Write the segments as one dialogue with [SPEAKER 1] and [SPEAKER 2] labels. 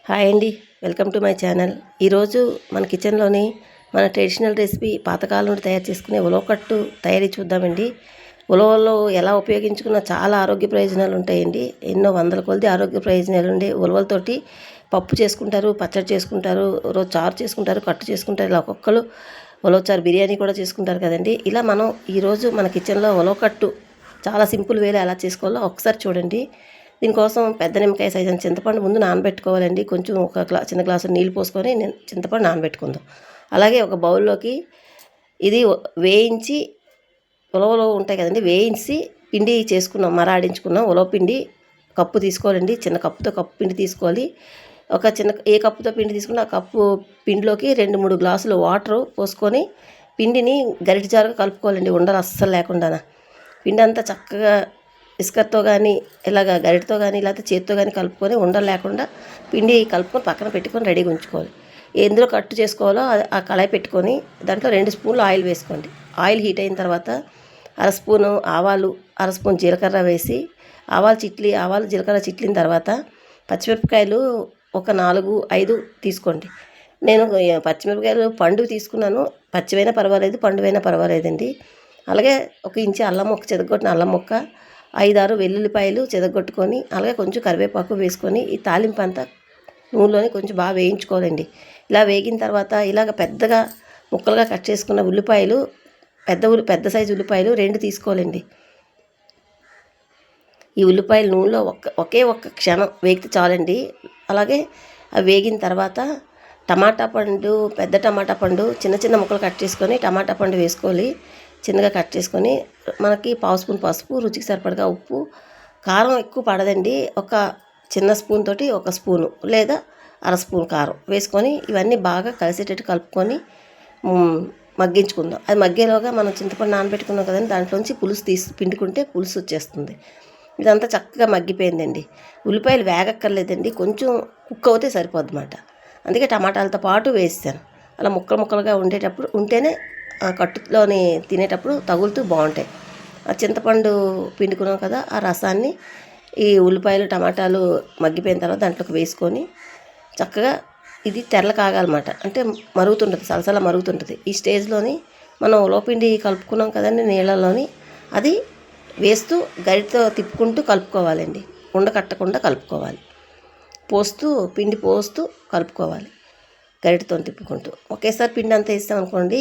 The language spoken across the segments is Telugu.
[SPEAKER 1] హాయ్ అండి, వెల్కమ్ టు మై ఛానల్. ఈరోజు మన కిచెన్లోని మన ట్రెడిషనల్ రెసిపీ పాతకాలం నుండి తయారు చేసుకునే ఉలవకట్టు తయారీ చూద్దామండి. ఉలవల్లో ఎలా ఉపయోగించుకున్న చాలా ఆరోగ్య ప్రయోజనాలు ఉంటాయండి. ఎన్నో వందల కొలది ఆరోగ్య ప్రయోజనాలు ఉండే ఉలవలతోటి పప్పు చేసుకుంటారు, పచ్చడి చేసుకుంటారు, రోజు చారు చేసుకుంటారు, కట్టు చేసుకుంటారు. ఇలా ఒక్కొక్కరు ఉలవచారు బిర్యానీ కూడా చేసుకుంటారు కదండి. ఇలా మనం ఈరోజు మన కిచెన్లో ఉలవకట్టు చాలా సింపుల్ వేలో ఎలా చేసుకోవాలో ఒకసారి చూడండి. దీనికోసం పెద్ద నిమ్మకాయ సైజు చింతపండు ముందు నానబెట్టుకోవాలండి. కొంచెం ఒక చిన్న గ్లాసు నీళ్ళు పోసుకొని చింతపండు నానబెట్టుకుందాం. అలాగే ఒక బౌల్లోకి ఇది వేయించి ఉలవలు ఉంటాయి కదండి, వేయించి పిండి చేసుకున్నాం, మరాడించుకున్నాం. ఉలవ పిండి కప్పు తీసుకోవాలండి. చిన్న కప్పుతో కప్పు పిండి తీసుకోవాలి. ఒక చిన్న ఏ కప్పుతో పిండి తీసుకున్నా ఆ కప్పు పిండిలోకి 2-3 గ్లాసులు వాటర్ పోసుకొని పిండిని గరిటె జారుగా కలుపుకోవాలండి, ఉండలు అస్సలు లేకుండా. పిండి అంతా చక్కగా ఇసుకతో కానీ ఇలాగ గరిటతో కానీ లేకపోతే చేతితో కానీ కలుపుకొని ఉండలు లేకుండా పిండి కలుపుకొని పక్కన పెట్టుకొని రెడీగా ఉంచుకోవాలి. ఎందులో కట్టు చేసుకోవాలో ఆ కళాయి పెట్టుకొని దాంట్లో 2 స్పూన్లు ఆయిల్ వేసుకోండి. ఆయిల్ హీట్ అయిన తర్వాత 1/2 స్పూను ఆవాలు, 1/2 స్పూన్ జీలకర్ర వేసి ఆవాలు జీలకర్ర చిట్లిన తర్వాత పచ్చిమిరపకాయలు ఒక 4-5 తీసుకోండి. నేను పచ్చిమిరపకాయలు పండు తీసుకున్నాను. పచ్చివైనా పర్వాలేదు, పండువైనా పర్వాలేదండి. అలాగే 1 ఇంచు అల్లం ముక్క, చెదగొట్టిన అల్లం ముక్క, 5-6 వెల్లుల్లిపాయలు చెదగొట్టుకొని, అలాగే కొంచెం కరివేపాకు వేసుకొని ఈ తాలింపు అంతా నూనెలోనే కొంచెం బాగా వేయించుకోవాలండి. ఇలా వేగిన తర్వాత ఇలాగ పెద్దగా ముక్కలుగా కట్ చేసుకున్న ఉల్లిపాయలు, పెద్ద సైజు ఉల్లిపాయలు 2 తీసుకోవాలండి. ఈ ఉల్లిపాయలు నూనెలో ఒకే ఒక్క క్షణం వేగితే చాలండి. అలాగే అవి వేగిన తర్వాత పెద్ద టమాటా పండు చిన్న చిన్న ముక్కలు కట్ చేసుకొని టమాటా పండు వేసుకోవాలి. చిన్నగా కట్ చేసుకొని మనకి 1/2 స్పూన్ పసుపు, రుచికి సరిపడగా ఉప్పు, కారం ఎక్కువ పడదండి. ఒక చిన్న స్పూన్ తోటి 1 స్పూను లేదా 1/2 స్పూన్ కారం వేసుకొని ఇవన్నీ బాగా కలిసేటట్టు కలుపుకొని మగ్గించుకుందాం. అది మగ్గేలోగా మనం చింతపండు నానబెట్టుకున్నాం కదండి, దాంట్లోంచి పులుసు పిండుకుంటే పులుసు వచ్చేస్తుంది. ఇదంతా చక్కగా మగ్గిపోయిందండి. ఉల్లిపాయలు వేగక్కర్లేదండి, కొంచెం కుక్ అవుతే సరిపోద్దన్నమాట. అందుకే టమాటాలతో పాటు వేసాను. అలా ముక్కలుగా ఉంటేనే కట్టులోని తినేటప్పుడు తగులుతూ బాగుంటాయి. ఆ చింతపండు పిండుకున్నాం కదా, ఆ రసాన్ని ఈ ఉల్లిపాయలు టమాటాలు మగ్గిపోయిన తర్వాత దాంట్లోకి వేసుకొని చక్కగా ఇది తెరలు కాగాలన్నమాట. అంటే మరుగుతుంటుంది, సలసల మరుగుతుంటుంది. ఈ స్టేజ్లోని మనం ఉలవపిండి కలుపుకున్నాం కదండి నీళ్ళలోని, అది వేస్తూ గరిటతో తిప్పుకుంటూ కలుపుకోవాలండి. ఉండకట్టకుండా కలుపుకోవాలి. పిండి పోస్తూ కలుపుకోవాలి గరిటతో తిప్పుకుంటూ. ఒకేసారి పిండి అంతా వేస్తామనుకోండి,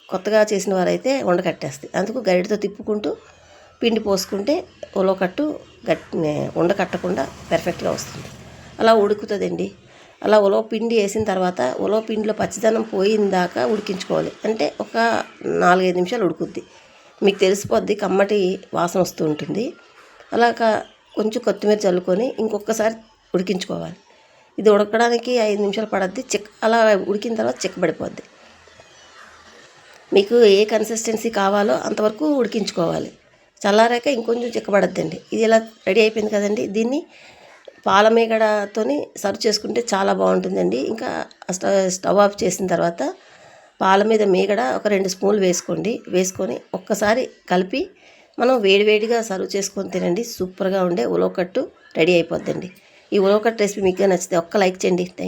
[SPEAKER 1] కొత్తగా చేసిన వారైతే ఉండకట్టేస్తాయి. అందుకు గరిటతో తిప్పుకుంటూ పిండి పోసుకుంటే ఉలవకట్టు ఉండకట్టకుండా పెర్ఫెక్ట్గా వస్తుంది. అలా ఉడుకుతుందండి. అలా ఉలవ పిండి వేసిన తర్వాత ఉలవ పిండిలో పచ్చిదనం పోయిన దాకా ఉడికించుకోవాలి. అంటే ఒక 4-5 నిమిషాలు ఉడుకుద్ది. మీకు తెలిసిపోద్ది, కమ్మటి వాసన వస్తూ ఉంటుంది. అలాగా కొంచెం కొత్తిమీర చల్లుకొని ఇంకొకసారి ఉడికించుకోవాలి. ఇది ఉడకడానికి 5 నిమిషాలు పడద్ది. అలా ఉడికిన తర్వాత చిక్కబడిపోద్ది. మీకు ఏ కన్సిస్టెన్సీ కావాలో అంతవరకు ఉడికించుకోవాలి. చల్లారాక ఇంకొంచెం చిక్కబడద్దండి. ఇది ఇలా రెడీ అయిపోయింది కదండి. దీన్ని పాల మీగడతోని సర్వ్ చేసుకుంటే చాలా బాగుంటుందండి. ఇంకా స్టవ్ ఆఫ్ చేసిన తర్వాత పాల మీద మీగడ ఒక 2 స్పూన్లు వేసుకొని ఒక్కసారి కలిపి మనం వేడివేడిగా సర్వ్ చేసుకొని తినండి. సూపర్గా ఉండే ఉలవకట్టు రెడీ అయిపోద్దండి. ఈ ఉలవకట్టు రెసిపీ మీకు నచ్చితే ఒక్క లైక్ చేయండి. Thank you.